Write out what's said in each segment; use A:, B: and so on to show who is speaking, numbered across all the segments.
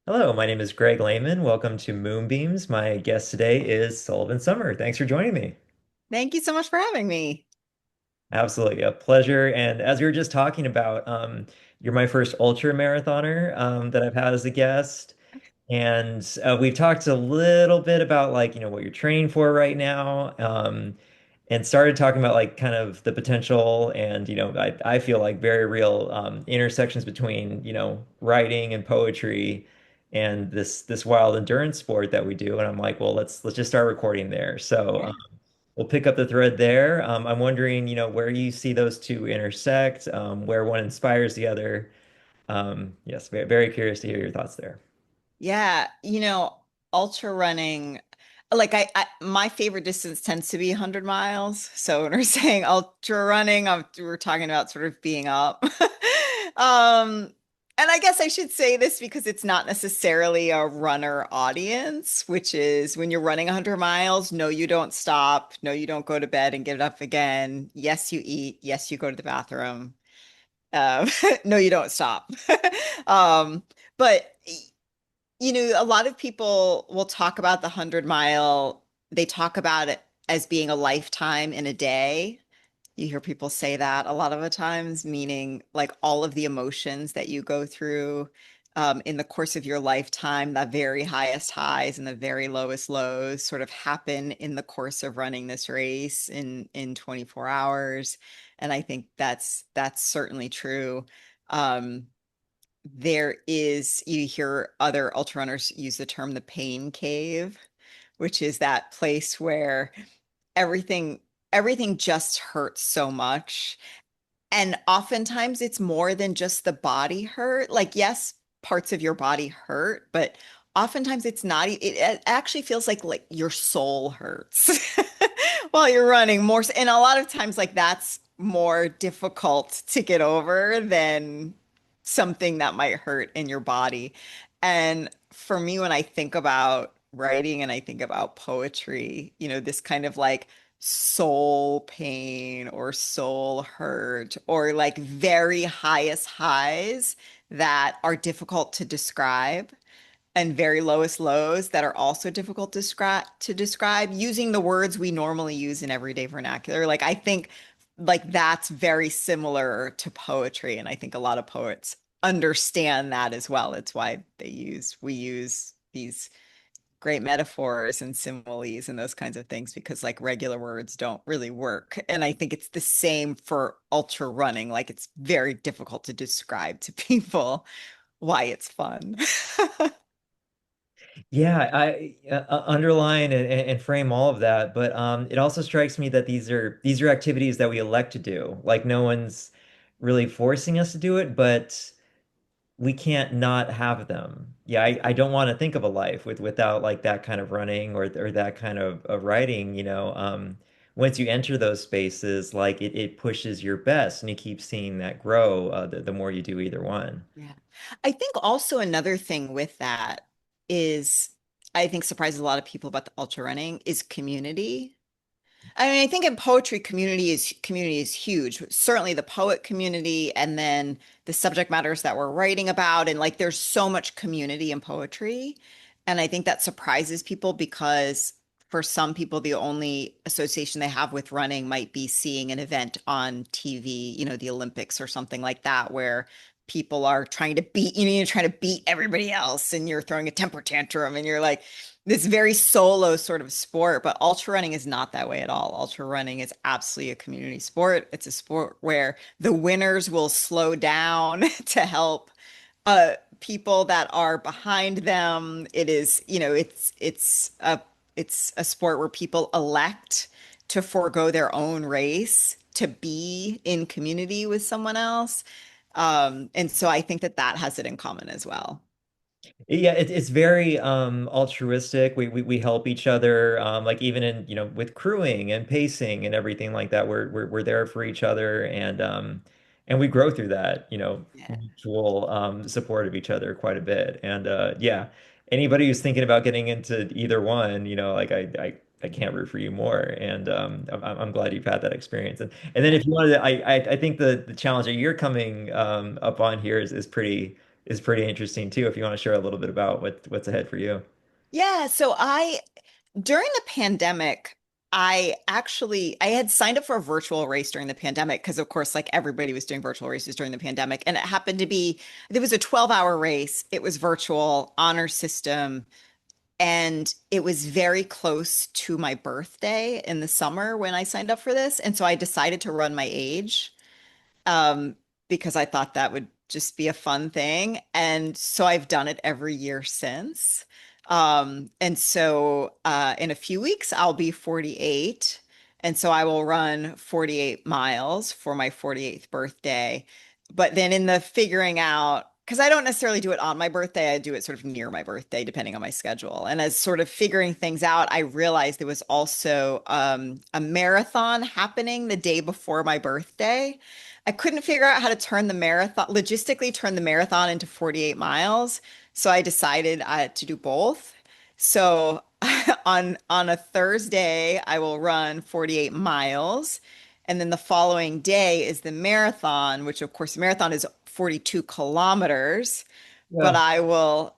A: Hello, my name is Greg Lehman. Welcome to Moonbeams. My guest today is Sullivan Summer. Thanks for joining me.
B: Thank you so much for having me.
A: Absolutely a pleasure. And as we were just talking about, you're my first ultra marathoner that I've had as a guest. And we've talked a little bit about what you're training for right now. And started talking about like kind of the potential and I feel like very real intersections between writing and poetry and this wild endurance sport that we do. And I'm like, well, let's just start recording there. So
B: Yeah.
A: we'll pick up the thread there. I'm wondering, where you see those two intersect, where one inspires the other. Yes, very, very curious to hear your thoughts there.
B: Yeah, ultra running, like my favorite distance tends to be 100 miles. So when we're saying ultra running, we're talking about sort of being up. Um, and I guess I should say this because it's not necessarily a runner audience, which is when you're running 100 miles, no, you don't stop. No, you don't go to bed and get up again. Yes, you eat. Yes, you go to the bathroom. No, you don't stop. Um, but a lot of people will talk about the 100 mile, they talk about it as being a lifetime in a day. You hear people say that a lot of the times, meaning like all of the emotions that you go through in the course of your lifetime, the very highest highs and the very lowest lows sort of happen in the course of running this race in 24 hours. And I think that's certainly true. Um, you hear other ultra runners use the term the pain cave, which is that place where everything everything just hurts so much. And oftentimes it's more than just the body hurt. Like, yes, parts of your body hurt, but oftentimes it's not, it actually feels like your soul hurts while you're running more. And a lot of times, like, that's more difficult to get over than something that might hurt in your body. And for me, when I think about writing and I think about poetry, this kind of like soul pain or soul hurt or like very highest highs that are difficult to describe and very lowest lows that are also difficult to describe using the words we normally use in everyday vernacular. Like I think like that's very similar to poetry and I think a lot of poets understand that as well. It's why we use these great metaphors and similes and those kinds of things because like regular words don't really work. And I think it's the same for ultra running. Like it's very difficult to describe to people why it's fun.
A: Yeah, I underline and frame all of that, but it also strikes me that these are activities that we elect to do. Like no one's really forcing us to do it, but we can't not have them. Yeah, I don't want to think of a life without like that kind of running or that kind of writing, once you enter those spaces, like it pushes your best and you keep seeing that grow the more you do either one.
B: Yeah. I think also another thing with that is I think surprises a lot of people about the ultra running is community. I mean, I think in poetry, community is huge. Certainly the poet community, and then the subject matters that we're writing about, and like there's so much community in poetry, and I think that surprises people because for some people, the only association they have with running might be seeing an event on TV, the Olympics or something like that, where people are trying to beat, you're trying to beat everybody else, and you're throwing a temper tantrum, and you're like this very solo sort of sport, but ultra running is not that way at all. Ultra running is absolutely a community sport. It's a sport where the winners will slow down to help people that are behind them. It is, it's a sport where people elect to forego their own race to be in community with someone else. And so I think that that has it in common as well.
A: Yeah, it's very altruistic. We help each other, like even in with crewing and pacing and everything like that. We're there for each other and we grow through that,
B: Yeah.
A: mutual support of each other quite a bit. And yeah, anybody who's thinking about getting into either one, like I can't root for you more. And I'm glad you've had that experience. And then
B: Yeah.
A: if you wanted to, I think the challenge that you're coming up on here is pretty is pretty interesting too, if you want to share a little bit about what's ahead for you.
B: Yeah, so I during the pandemic, I had signed up for a virtual race during the pandemic because of course like everybody was doing virtual races during the pandemic and it happened to be there was a 12-hour race. It was virtual honor system and it was very close to my birthday in the summer when I signed up for this. And so I decided to run my age um, because I thought that would just be a fun thing. And so I've done it every year since. And so in a few weeks, I'll be 48. And so I will run 48 miles for my 48th birthday. But then in the figuring out, because I don't necessarily do it on my birthday, I do it sort of near my birthday, depending on my schedule. And as sort of figuring things out, I realized there was also a marathon happening the day before my birthday. I couldn't figure out how to turn the marathon, logistically turn the marathon into 48 miles. So I decided to do both. So on a Thursday, I will run 48 miles. And then the following day is the marathon, which of course the marathon is 42 kilometers, but
A: Yeah.
B: I will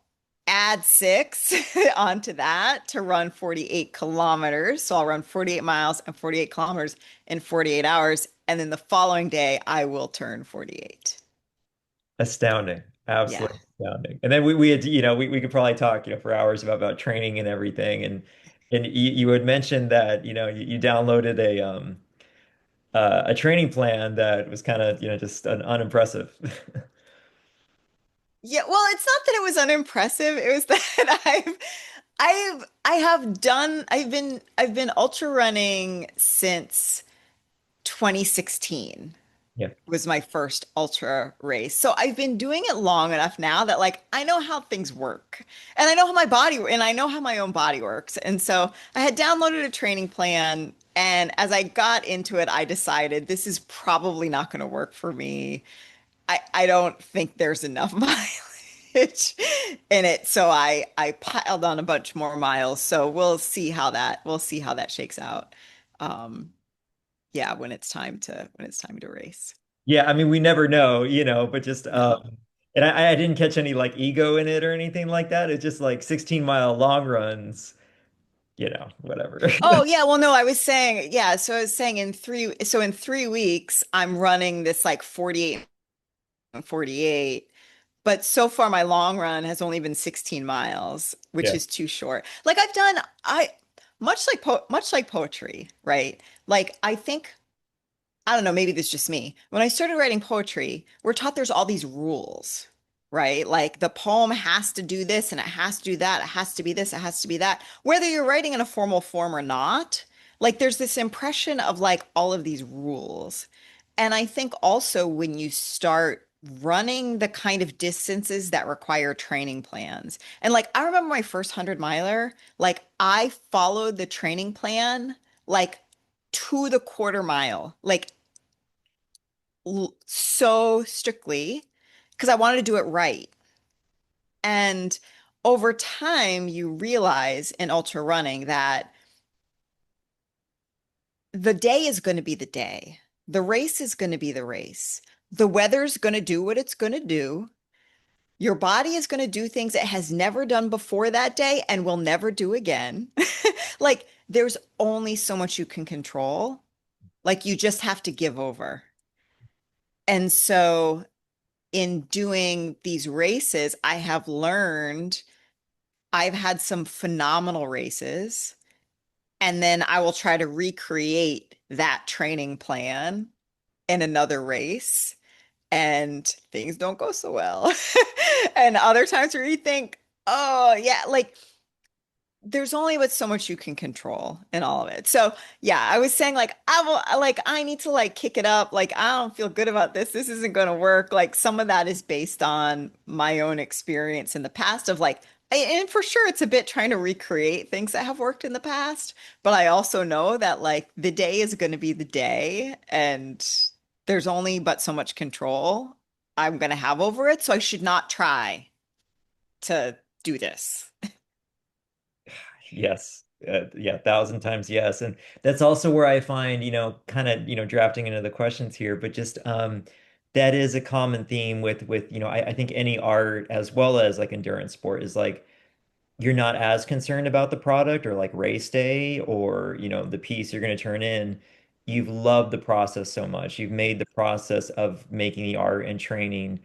B: add six onto that to run 48 kilometers. So I'll run 48 miles and 48 kilometers in 48 hours. And then the following day, I will turn 48.
A: Astounding.
B: Yeah.
A: Absolutely astounding. And then we had, we could probably talk, for hours about training and everything. And you had mentioned that, you downloaded a training plan that was kind of, just unimpressive.
B: Yeah, well, it's not that it was unimpressive. It was that I've been ultra running since 2016
A: Yeah.
B: was my first ultra race. So I've been doing it long enough now that like I know how things work. And I know how my body and I know how my own body works. And so I had downloaded a training plan and as I got into it, I decided this is probably not going to work for me. I don't think there's enough mileage in it. So I piled on a bunch more miles. So we'll see how that shakes out. Um, yeah, when it's time to race.
A: Yeah, I mean, we never know, but just
B: No.
A: and I didn't catch any like ego in it or anything like that. It's just like 16-mile long runs, whatever.
B: Oh yeah, well no, I was saying yeah, so I was saying in 3 weeks I'm running this like 48 and 48. But so far my long run has only been 16 miles, which
A: Yeah.
B: is too short. Like I've done I much like poetry, right? Like I think I don't know, maybe this is just me. When I started writing poetry, we're taught there's all these rules, right? Like the poem has to do this and it has to do that. It has to be this, it has to be that. Whether you're writing in a formal form or not, like there's this impression of like all of these rules. And I think also when you start running the kind of distances that require training plans. And like I remember my first 100 miler, like I followed the training plan like to the quarter mile. Like so strictly because I wanted to do it right. And over time, you realize in ultra running that the day is going to be the day. The race is going to be the race. The weather's going to do what it's going to do. Your body is going to do things it has never done before that day and will never do again. Like, there's only so much you can control. Like, you just have to give over. And so in doing these races, I have learned I've had some phenomenal races, and then I will try to recreate that training plan in another race, and things don't go so well. And other times where you think, oh, yeah, like there's only but so much you can control in all of it. So yeah, I was saying like I need to like kick it up. Like I don't feel good about this. This isn't going to work. Like some of that is based on my own experience in the past of like and for sure it's a bit trying to recreate things that have worked in the past, but I also know that like the day is going to be the day and there's only but so much control I'm going to have over it, so I should not try to do this.
A: Yes. Yeah, 1,000 times yes. And that's also where I find, kind of, drafting into the questions here, but just that is a common theme with, I think any art as well as like endurance sport is like you're not as concerned about the product or like race day or, the piece you're going to turn in. You've loved the process so much. You've made the process of making the art and training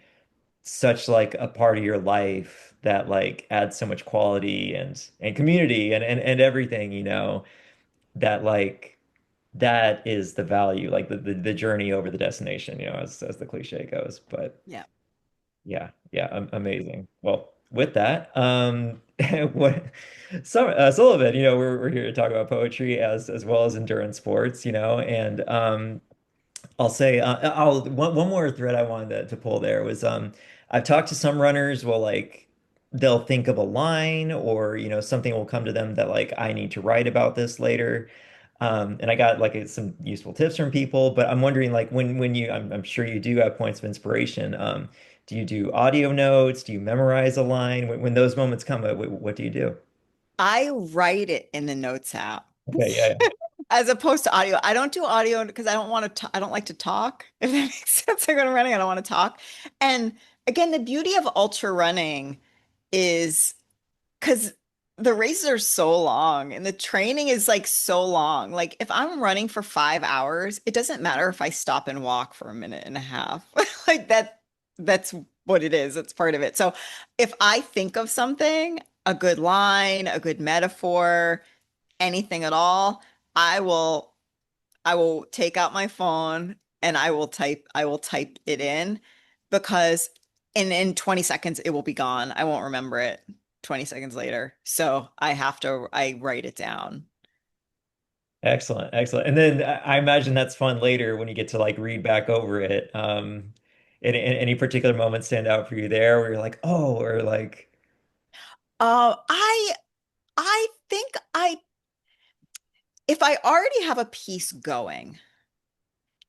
A: such like a part of your life that like adds so much quality and community and everything, that like that is the value, like the journey over the destination, as the cliche goes. But
B: Yeah.
A: yeah, yeah, amazing. Well, with that, what Sullivan, we're here to talk about poetry as well as endurance sports, and I'll say one more thread I wanted to pull there was I've talked to some runners, well, like they'll think of a line or something will come to them that like I need to write about this later. And I got like some useful tips from people, but I'm wondering like when I'm sure you do have points of inspiration. Do you do audio notes? Do you memorize a line? When those moments come, what do you do?
B: I write it in the notes app.
A: Okay, yeah,
B: As opposed to audio. I don't do audio because I don't want to, I don't like to talk, if that makes sense. Like when I'm running, I don't want to talk. And again, the beauty of ultra running is because the races are so long and the training is like so long. Like if I'm running for 5 hours, it doesn't matter if I stop and walk for a minute and a half. Like that's what it is. It's part of it. So if I think of something, a good line, a good metaphor, anything at all, I will I will take out my phone and I will type it in because in 20 seconds it will be gone. I won't remember it 20 seconds later. So I write it down.
A: excellent, excellent. And then I imagine that's fun later when you get to like read back over it. Any particular moments stand out for you there where you're like, oh, or like,
B: Uh, I I think I if I already have a piece going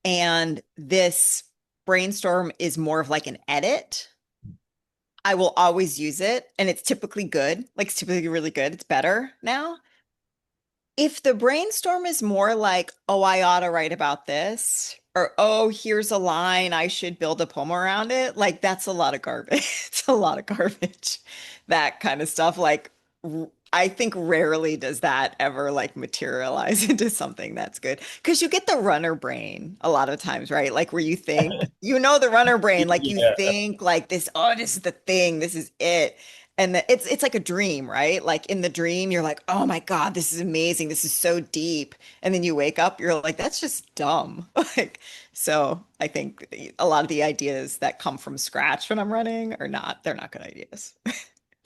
B: and this brainstorm is more of like an edit, I will always use it and it's typically good. Like it's typically really good. It's better now. If the brainstorm is more like, oh, I ought to write about this, or oh, here's a line, I should build a poem around it, like that's a lot of garbage. It's a lot of garbage. That kind of stuff. Like, I think rarely does that ever like materialize into something that's good. Because you get the runner brain a lot of times, right? Like where you think, the runner brain, like you
A: yeah.
B: think like this, oh, this is the thing, this is it. And it's like a dream, right? Like in the dream, you're like, oh my God, this is amazing. This is so deep. And then you wake up, you're like, that's just dumb. Like, so I think a lot of the ideas that come from scratch when I'm running they're not good ideas.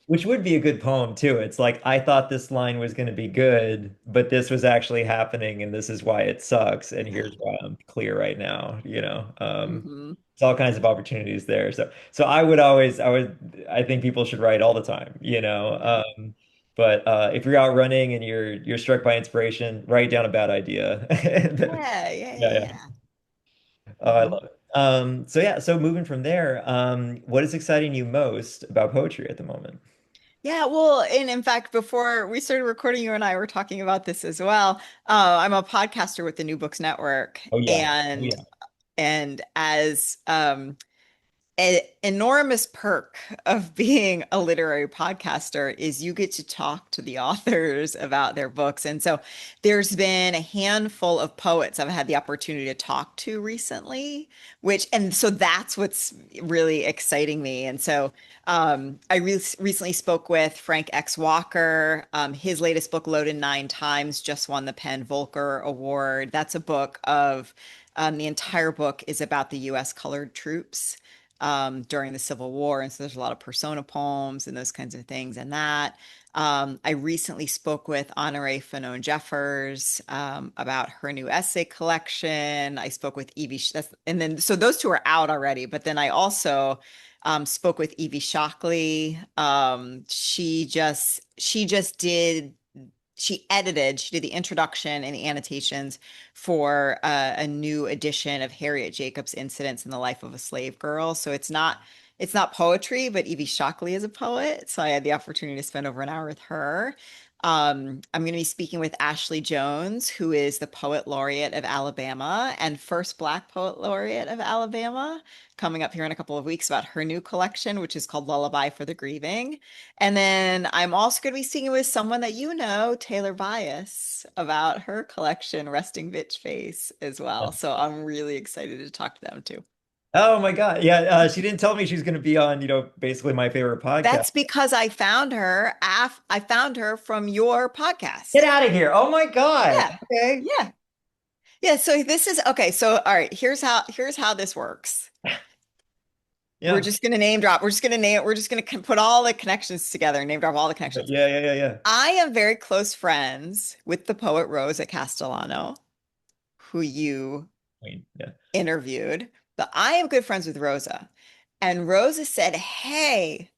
A: Which would be a good poem too. It's like I thought this line was going to be good, but this was actually happening, and this is why it sucks. And here's why I'm clear right now.
B: Hmm.
A: It's all kinds of opportunities there. So I think people should write all the time.
B: Yeah.
A: But if you're out running and you're struck by inspiration, write down a bad idea.
B: Yeah, yeah,
A: Yeah,
B: yeah,
A: yeah.
B: yeah.
A: Oh, I
B: Mhm.
A: love it. So yeah, so moving from there, what is exciting you most about poetry at the moment?
B: Yeah, well, and in fact, before we started recording, you and I were talking about this as well. I'm a podcaster with the New Books Network,
A: Oh yeah. Oh
B: and
A: yeah.
B: as an enormous perk of being a literary podcaster is you get to talk to the authors about their books. And so there's been a handful of poets I've had the opportunity to talk to recently, and so that's what's really exciting me. And so I recently spoke with Frank X. Walker. His latest book, Loaded Nine Times, just won the Penn Volcker Award. That's a book of, the entire book is about the US colored troops during the Civil War. And so there's a lot of persona poems and those kinds of things. And that I recently spoke with Honoré Fanon Jeffers about her new essay collection. I spoke with and then so those two are out already. But then I also spoke with Evie Shockley. She did the introduction and the annotations for a new edition of Harriet Jacobs' Incidents in the Life of a Slave Girl. So it's not poetry, but Evie Shockley is a poet. So I had the opportunity to spend over an hour with her. I'm going to be speaking with Ashley Jones, who is the poet laureate of Alabama and first Black poet laureate of Alabama, coming up here in a couple of weeks about her new collection, which is called Lullaby for the Grieving. And then I'm also going to be speaking with someone that you know, Taylor Bias, about her collection, Resting Bitch Face, as well. So I'm really excited to talk to them too.
A: Oh my God. Yeah, she didn't tell me she was going to be on, basically my favorite podcast.
B: That's because I found her from your
A: Get
B: podcast.
A: out of here. Oh my God.
B: Yeah.
A: Okay.
B: Yeah. Yeah, so this is okay. So all right, here's how this works. We're
A: Yeah.
B: just gonna name drop. We're just gonna put all the connections together, name drop all the connections.
A: Yeah, yeah, yeah, yeah.
B: I am very close friends with the poet Rose at Castellano, who you
A: Yeah.
B: interviewed, but I am good friends with Rosa. And Rosa said, "Hey,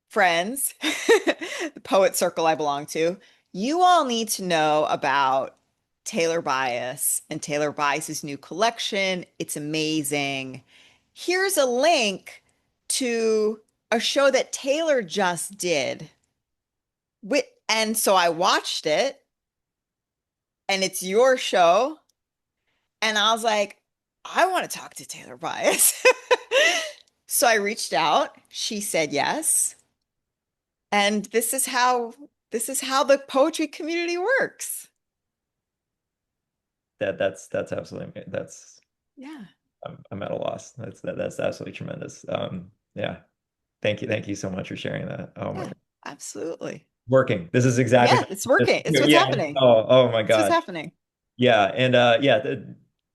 B: friends, the poet circle I belong to, you all need to know about Taylor Bias and Taylor Bias's new collection. It's amazing. Here's a link to a show that Taylor just did. And so I watched it, and it's your show. And I was like, I want to talk to Taylor Bias. So I reached out. She said yes. And this is how the poetry community works.
A: That's absolutely that's
B: Yeah.
A: I'm at a loss. That's absolutely tremendous. Yeah. Thank you so much for sharing that. Oh my
B: Yeah,
A: God.
B: absolutely.
A: Working. This is exactly
B: Yeah, it's working. It's what's
A: yeah.
B: happening.
A: Oh my
B: It's what's
A: gosh.
B: happening.
A: Yeah, and yeah,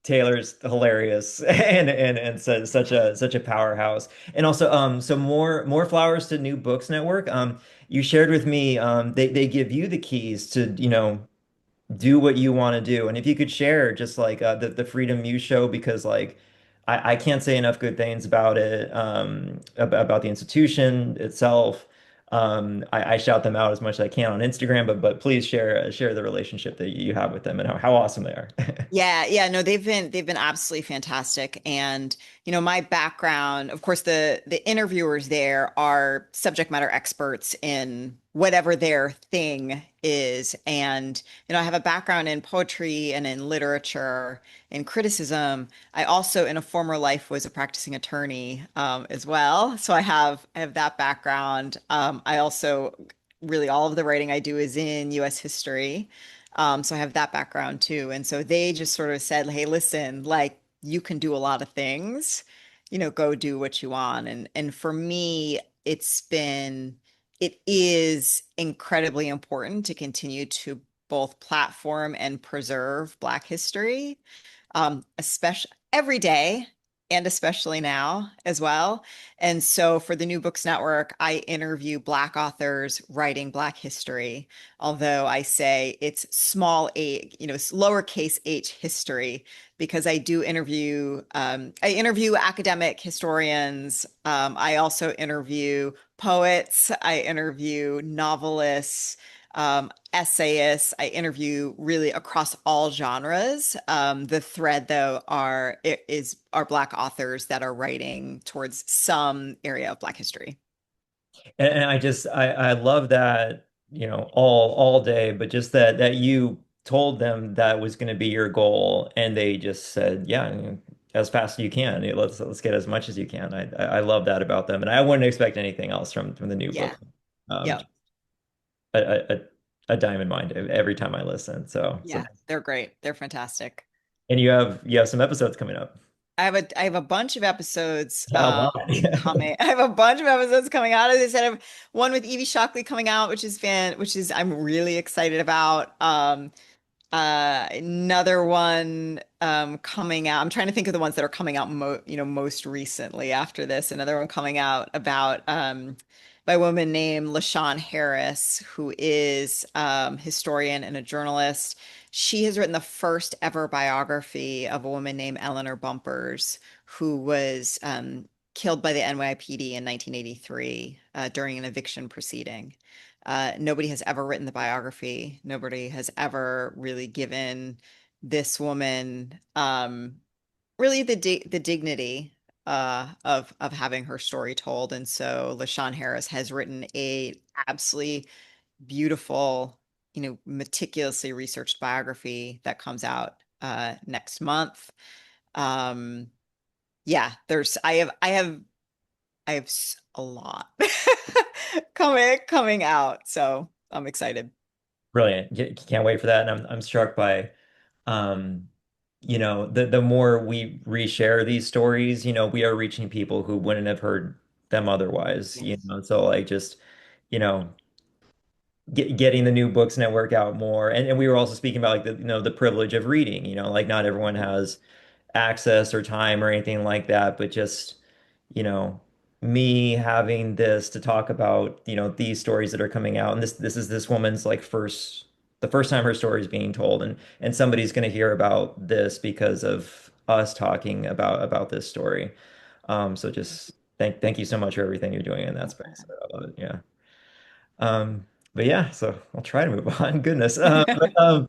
A: Taylor's hilarious and such a powerhouse. And also so more flowers to New Books Network. You shared with me they give you the keys to, do what you want to do. And if you could share just like the Freedom U show, because like I can't say enough good things about it, about the institution itself. I shout them out as much as I can on Instagram, but please share the relationship that you have with them and how awesome they are.
B: Yeah, yeah, no, they've been absolutely fantastic. And my background, of course, the interviewers there are subject matter experts in whatever their thing is. And I have a background in poetry and in literature and criticism. I also, in a former life, was a practicing attorney as well. So I have that background. I also really all of the writing I do is in U.S. history. So I have that background too. And so they just sort of said, hey, listen, like you can do a lot of things, go do what you want. And for me, it is incredibly important to continue to both platform and preserve Black history, especially every day and especially now as well. And so for the New Books Network, I interview Black authors writing Black history, although I say it's small a, it's lowercase h history, because I interview academic historians. I also interview poets. I interview novelists, essayists. I interview really across all genres. The thread, though, are Black authors that are writing towards some area of Black history.
A: And I love that, all day, but just that you told them that was going to be your goal, and they just said, yeah, as fast as you can. Let's get as much as you can. I love that about them, and I wouldn't expect anything else from the new
B: Yeah.
A: book. Um,
B: Yep.
A: a diamond mine every time I listen. So
B: Yeah. They're great. They're fantastic.
A: and you have some episodes coming up.
B: I have a bunch of episodes
A: A lot.
B: coming. I have a bunch of episodes coming out. As I said, I have one with Evie Shockley coming out, which is I'm really excited about. Another one coming out. I'm trying to think of the ones that are coming out most recently after this. Another one coming out about by a woman named LaShawn Harris, who is historian and a journalist. She has written the first ever biography of a woman named Eleanor Bumpers, who was killed by the NYPD in 1983 during an eviction proceeding. Nobody has ever written the biography. Nobody has ever really given this woman really the dignity of having her story told. And so LaShawn Harris has written a absolutely beautiful, meticulously researched biography that comes out next month. Um, yeah, a lot coming out, so I'm excited.
A: Brilliant. Can't wait for that. And I'm struck by um the more we reshare these stories, we are reaching people who wouldn't have heard them otherwise,
B: Yes.
A: So like just, you know, getting the new books network out more. And we were also speaking about like the privilege of reading, like not everyone has access or time or anything like that, but just, you know, me having this to talk about, these stories that are coming out. And this is this woman's like the first time her story is being told, and somebody's going to hear about this because of us talking about this story. So just thank you so much for everything you're doing in that space. I love it. Yeah. But yeah, so I'll try to move on. Goodness. So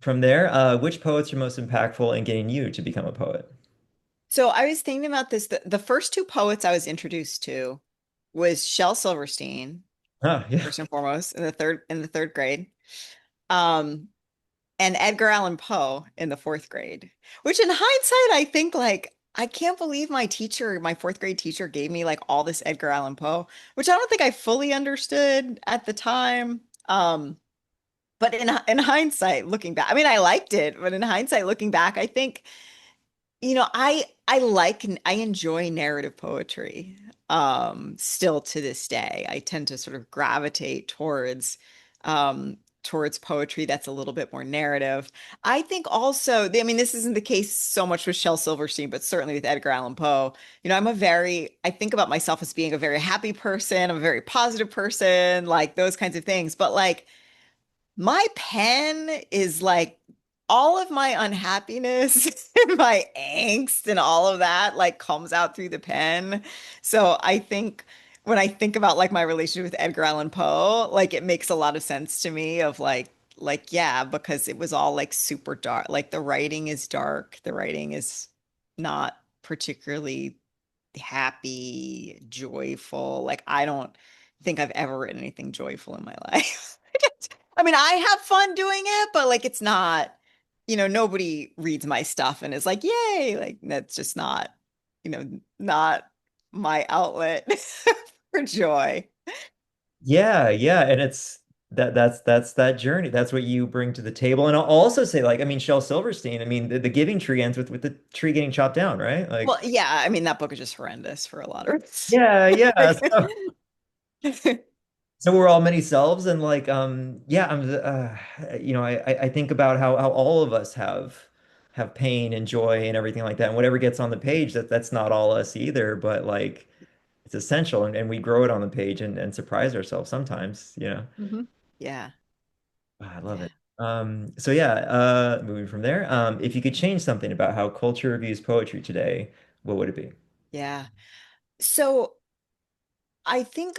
A: from there, which poets are most impactful in getting you to become a poet?
B: So I was thinking about this. The first two poets I was introduced to was Shel Silverstein,
A: Oh, yeah.
B: first and foremost, in the third grade. Um, and Edgar Allan Poe in the fourth grade, which in hindsight, I think like I can't believe my fourth grade teacher gave me like all this Edgar Allan Poe, which I don't think I fully understood at the time. But in hindsight, looking back, I mean, I liked it, but in hindsight, looking back, I think I enjoy narrative poetry. Still to this day, I tend to sort of gravitate towards poetry that's a little bit more narrative. I think also, I mean, this isn't the case so much with Shel Silverstein, but certainly with Edgar Allan Poe. I think about myself as being a very happy person, I'm a very positive person, like those kinds of things. But like my pen is like all of my unhappiness and my angst and all of that like comes out through the pen. So I think when I think about like my relationship with Edgar Allan Poe, like it makes a lot of sense to me of like yeah, because it was all like super dark. Like the writing is dark. The writing is not particularly happy, joyful. Like I don't think I've ever written anything joyful in my life. I mean, I have fun doing it, but like it's not, nobody reads my stuff and is like, yay, like that's just not my outlet for joy.
A: Yeah, yeah. And it's that's that journey. That's what you bring to the table. And I'll also say, like, I mean, Shel Silverstein, I mean, the Giving Tree ends with the tree getting chopped down, right?
B: Well,
A: Like,
B: yeah, I mean that book is just horrendous for a lot of reasons.
A: yeah, yeah.
B: Like,
A: So we're all many selves, and like, yeah, I think about how all of us have pain and joy and everything like that, and whatever gets on the page, that's not all us either, but like it's essential, and we grow it on the page and surprise ourselves sometimes.
B: Mhm. Yeah,
A: I love
B: yeah,
A: it. So yeah, moving from there, if you could change something about how culture reviews poetry today, what would it be?
B: yeah. So I think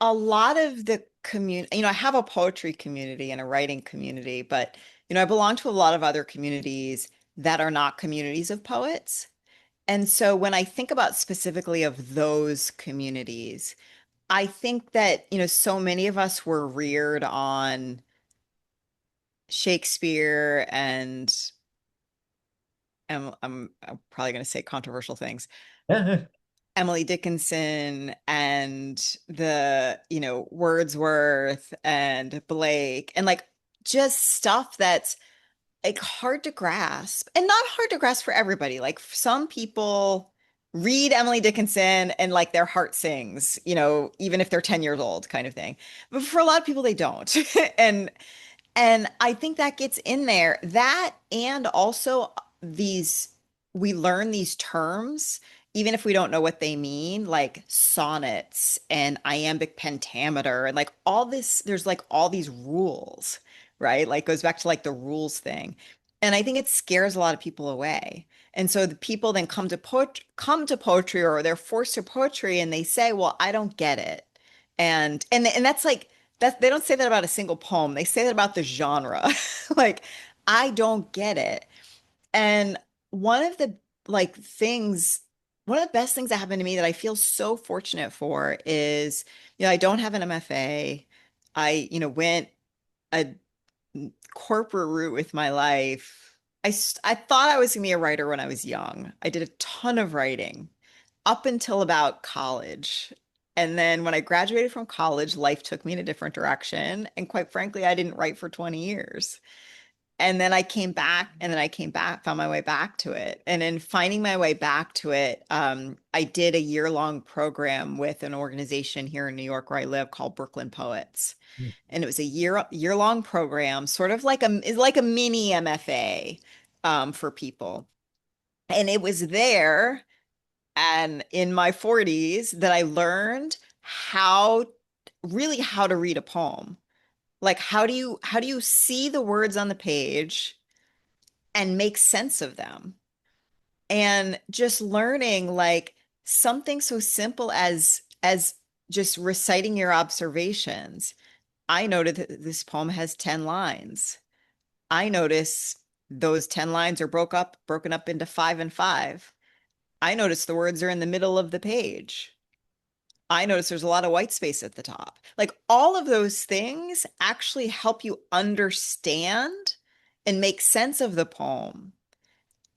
B: a lot of the community, I have a poetry community and a writing community, but I belong to a lot of other communities that are not communities of poets. And so when I think about specifically of those communities, I think that, so many of us were reared on Shakespeare and I'm probably going to say controversial things. Emily Dickinson and Wordsworth and Blake and like just stuff that's like hard to grasp and not hard to grasp for everybody. Like some people read Emily Dickinson and like their heart sings, even if they're 10 years old kind of thing. But for a lot of people, they don't. And I think that gets in there. That and also these, we learn these terms, even if we don't know what they mean, like sonnets and iambic pentameter and like all this, there's like all these rules, right? Like goes back to like the rules thing. And I think it scares a lot of people away. And so the people then come to poetry or they're forced to poetry and they say, well, I don't get it. And that's like that they don't say that about a single poem. They say that about the genre. Like, I don't get it. And one of the like things, one of the best things that happened to me that I feel so fortunate for is, I don't have an MFA. I, went a corporate route with my life. I thought I was gonna be a writer when I was young. I did a ton of writing up until about college. And then when I graduated from college, life took me in a different direction. And quite frankly, I didn't write for 20 years. And then I came back, and then I came back, found my way back to it. And in finding my way back to it, I did a year-long program with an organization here in New York where I live called Brooklyn Poets. And it was a year-long program, sort of like is like a mini MFA for people. And it was there and in my 40s that I learned how to read a poem. Like how do you see the words on the page and make sense of them? And just learning like something so simple as just reciting your observations. I noted that this poem has 10 lines. I notice those 10 lines are broken up into five and five. I notice the words are in the middle of the page. I notice there's a lot of white space at the top. Like all of those things actually help you understand and make sense of the poem.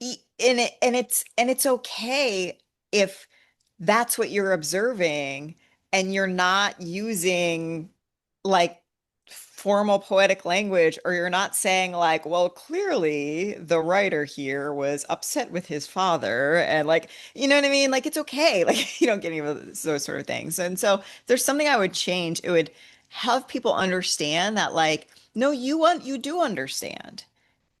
B: And it's okay if that's what you're observing and you're not using like formal poetic language, or you're not saying like, well, clearly the writer here was upset with his father, and like, you know what I mean? Like it's okay. Like you don't get any of those sort of things. And so if there's something I would change, it would have people understand that like, no, you do understand.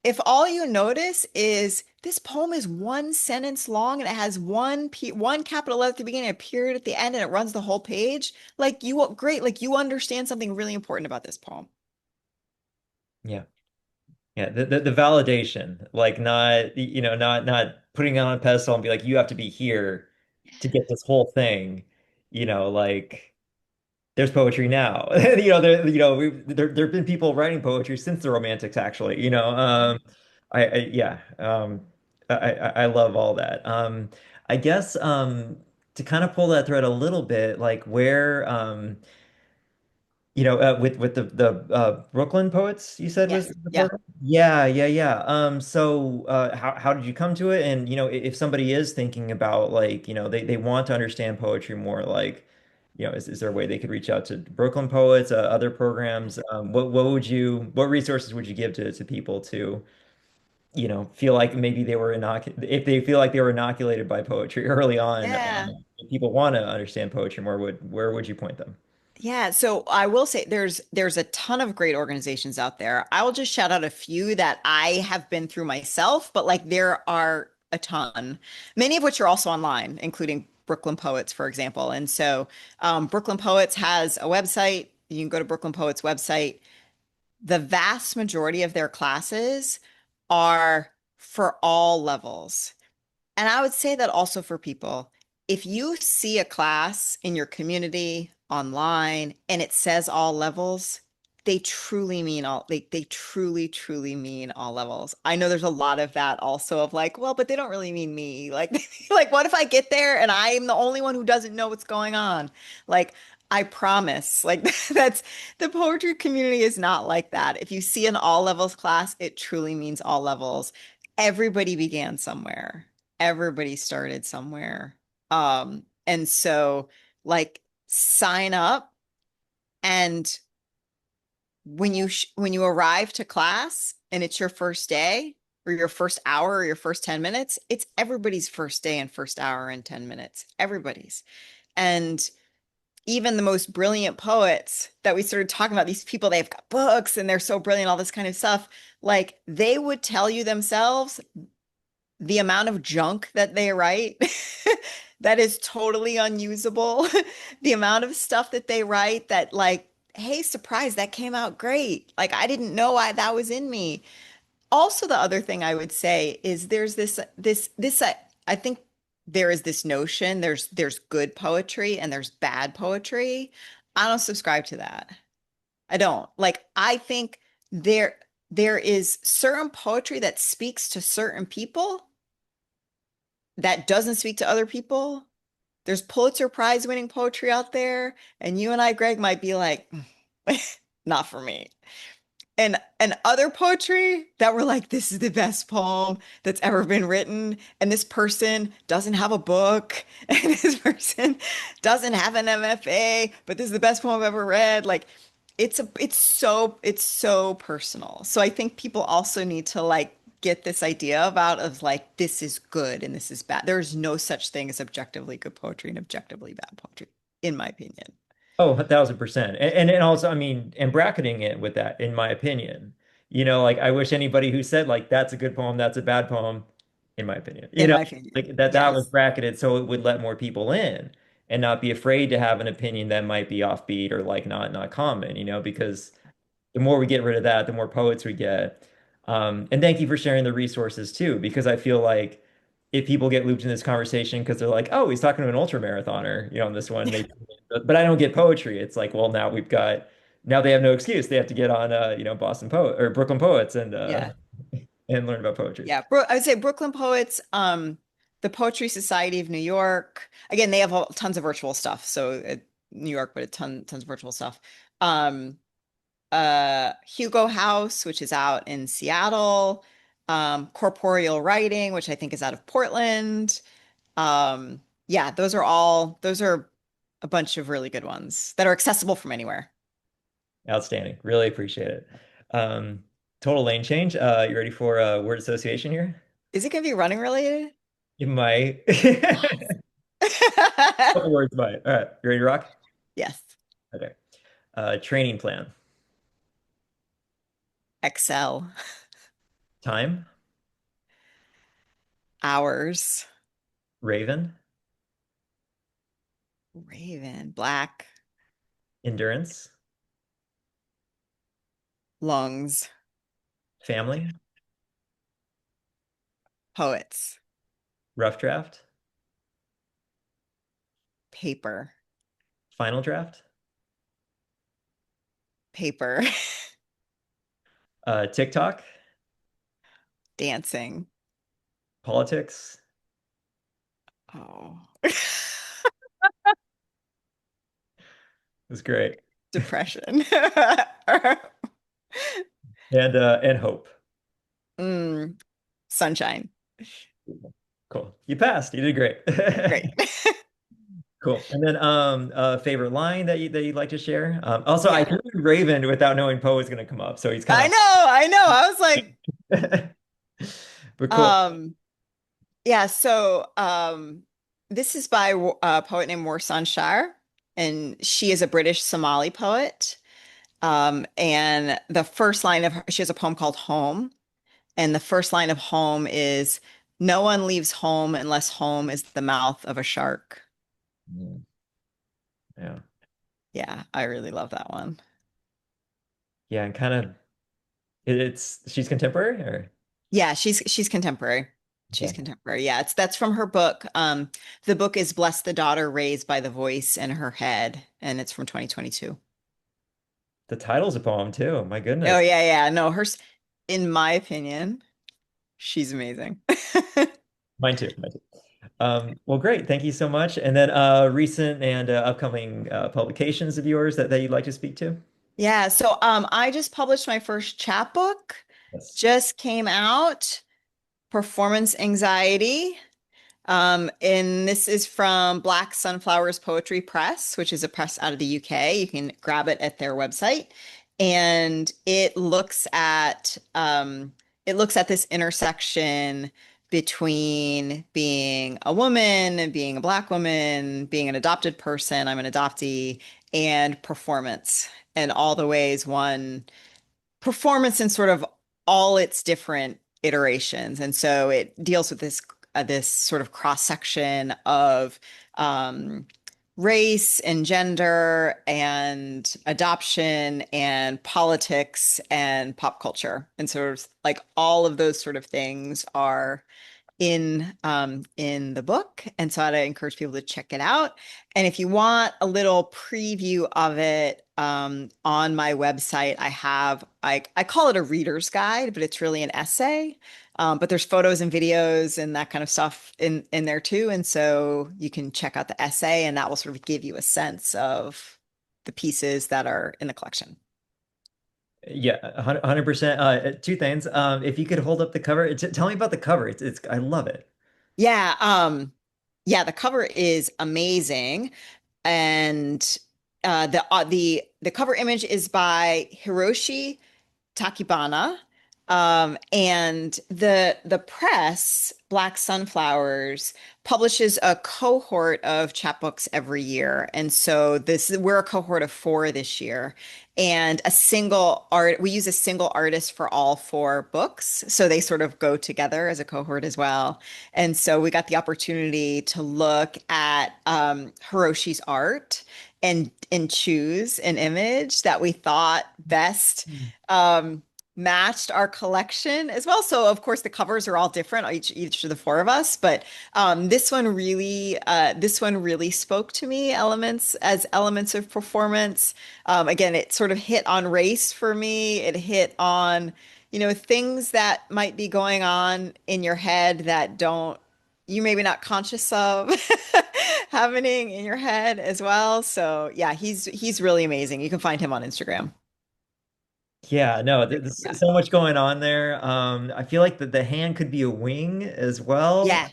B: If all you notice is this poem is one sentence long and it has one capital letter at the beginning, a period at the end, and it runs the whole page, like great, like you understand something really important about this poem.
A: Yeah. Yeah, the validation, like not, not putting it on a pedestal and be like, you have to be here to get this whole thing, like there's poetry now. There have been people writing poetry since the Romantics, actually. Yeah, I love all that. I guess to kind of pull that thread a little bit, like where with the Brooklyn Poets, you said was
B: Yes.
A: the
B: Yeah.
A: program? Yeah, yeah, yeah. So how did you come to it? And if somebody is thinking about like, they want to understand poetry more, like, is there a way they could reach out to Brooklyn Poets, other programs? What resources would you give to people to, feel like maybe they were if they feel like they were inoculated by poetry early on,
B: Yeah.
A: if people want to understand poetry more, where would you point them?
B: Yeah, so I will say there's a ton of great organizations out there. I will just shout out a few that I have been through myself, but like there are a ton, many of which are also online, including Brooklyn Poets, for example. And so Brooklyn Poets has a website. You can go to Brooklyn Poets website. The vast majority of their classes are for all levels. And I would say that also for people, if you see a class in your community online and it says all levels, they truly, truly mean all levels. I know there's a lot of that also of like, well, but they don't really mean me. Like, like what if I get there and I'm the only one who doesn't know what's going on? Like, I promise, like that's the poetry community is not like that. If you see an all levels class, it truly means all levels. Everybody began somewhere. Everybody started somewhere. And so like sign up, and when you arrive to class and it's your first day or your first hour or your first 10 minutes, it's everybody's first day and first hour and 10 minutes. Everybody's. And even the most brilliant poets that we started talking about, these people, they've got books and they're so brilliant, all this kind of stuff, like they would tell you themselves the amount of junk that they write that is totally unusable, the amount of stuff that they write that like, hey, surprise, that came out great. Like I didn't know that was in me. Also, the other thing I would say is there's I think there is this notion there's good poetry and there's bad poetry. I don't subscribe to that. I don't. Like I think there is certain poetry that speaks to certain people that doesn't speak to other people. There's Pulitzer Prize winning poetry out there, and you and I, Greg, might be like, not for me. And other poetry that were like, this is the best poem that's ever been written, and this person doesn't have a book, and this person doesn't have an MFA, but this is the best poem I've ever read. Like, it's so personal. So I think people also need to like get this idea about of like this is good and this is bad. There is no such thing as objectively good poetry and objectively bad poetry, in my opinion.
A: Oh, 1,000%. And also, I mean, and bracketing it with that, in my opinion, like I wish anybody who said like that's a good poem, that's a bad poem, in my opinion,
B: In my opinion,
A: like that was
B: yes.
A: bracketed so it would let more people in and not be afraid to have an opinion that might be offbeat or like not common, because the more we get rid of that, the more poets we get. And thank you for sharing the resources too, because I feel like if people get looped in this conversation because they're like, oh, he's talking to an ultra marathoner, on this one, but I don't get poetry. It's like, well, now they have no excuse. They have to get on, Boston Poet or Brooklyn Poets
B: Yeah.
A: and learn about poetry.
B: Yeah, Bro I would say Brooklyn Poets, the Poetry Society of New York. Again, they have tons of virtual stuff. So New York, but tons of virtual stuff. Um, Hugo House, which is out in Seattle. Corporeal Writing, which I think is out of Portland. Yeah, those are a bunch of really good ones that are accessible from anywhere.
A: Outstanding. Really appreciate it. Um, Total lane change. You ready for word association here?
B: Is it going to be running related?
A: You might. Couple words might. All right. You ready to rock?
B: Yes.
A: Okay. Training plan.
B: Excel.
A: Time.
B: Hours.
A: Raven.
B: Raven. Black.
A: Endurance.
B: Lungs.
A: Family.
B: Poets.
A: Rough draft.
B: Paper.
A: Final draft.
B: Paper.
A: TikTok.
B: Dancing.
A: Politics.
B: Oh.
A: It was great.
B: Depression.
A: And hope.
B: Mm, sunshine.
A: Cool. You passed. You did great.
B: Great.
A: Cool. And then favorite line that you'd like to share. Also, I
B: Yeah.
A: knew Raven without knowing Poe was going to come up, so he's kind
B: I
A: of.
B: know. I know. I was like,
A: But cool.
B: um, yeah, so this is by a poet named Warsan Shire, and she is a British Somali poet. And the first line of she has a poem called Home, and the first line of Home is, "No one leaves home unless home is the mouth of a shark."
A: Mm, yeah.
B: Yeah, I really love that one.
A: Yeah, and kind of it's she's contemporary or
B: Yeah, she's contemporary. She's
A: okay.
B: contemporary. Yeah, that's from her book. The book is Bless the Daughter Raised by the Voice in Her Head, and it's from 2022.
A: The title's a poem too. My
B: Oh
A: goodness.
B: yeah, yeah. No, in my opinion, she's amazing.
A: Mine too. Mine too. Well, great. Thank you so much. And then recent and upcoming publications of yours that you'd like to speak to?
B: Yeah, so I just published my first chapbook,
A: Yes.
B: just came out, Performance Anxiety. And this is from Black Sunflowers Poetry Press, which is a press out of the UK. You can grab it at their website. And it looks at this intersection between being a woman and being a Black woman, being an adopted person, I'm an adoptee, and performance and all the ways one performance in sort of all its different iterations. And so it deals with this sort of cross section of um, race and gender and adoption and politics and pop culture. And sort of like all of those sort of things are in the book, and so I'd encourage people to check it out. And if you want a little preview of it, on my website, I call it a reader's guide, but it's really an essay. But there's photos and videos and that kind of stuff in there too, and so you can check out the essay, and that will sort of give you a sense of the pieces that are in the collection.
A: Yeah, 100%. Two things. If you could hold up the cover, tell me about the cover. It's I love it.
B: Yeah, yeah, the cover is amazing. And the cover image is by Hiroshi Takibana. And the press, Black Sunflowers, publishes a cohort of chapbooks every year. And so we're a cohort of four this year. And we use a single artist for all four books. So they sort of go together as a cohort as well. And so we got the opportunity to look at Hiroshi's art and choose an image that we thought best um, matched our collection as well. So of course the covers are all different, each of the four of us, but this one really spoke to me elements of performance. Again, it sort of hit on race for me. It hit on, things that might be going on in your head that don't you maybe not conscious of happening in your head as well. So yeah, he's really amazing. You can find him on Instagram.
A: Yeah, no, there's
B: Yeah.
A: so much going on there. I feel like the hand could be a wing as well.
B: Yeah.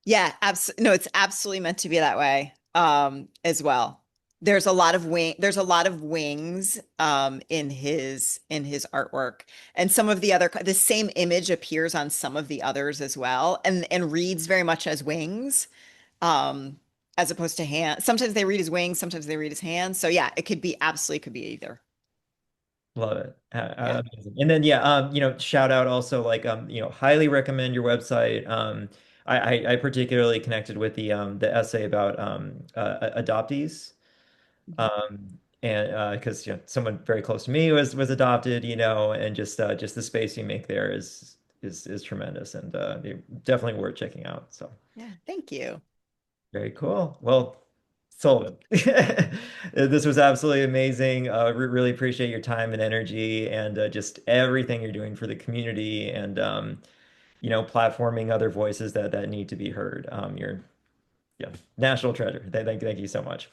B: Yeah, absolutely. No, it's absolutely meant to be that way, as well. There's a lot of wings, in his artwork. And the same image appears on some of the others as well, and reads very much as wings, um, as opposed to hand. Sometimes they read as wings, sometimes they read as hands. So yeah, it could be either.
A: Love it.
B: Yeah.
A: Amazing. And then yeah, shout out also like highly recommend your website. I particularly connected with the essay about adoptees. And because someone very close to me was adopted, and just the space you make there is tremendous and definitely worth checking out. So
B: Yeah. Thank you.
A: very cool. Well, Sullivan, this was absolutely amazing. Really appreciate your time and energy and just everything you're doing for the community and platforming other voices that need to be heard. You're yeah, national treasure. Thank you so much.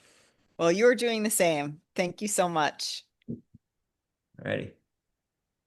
B: Well, you're doing the same. Thank you so much.
A: Alrighty.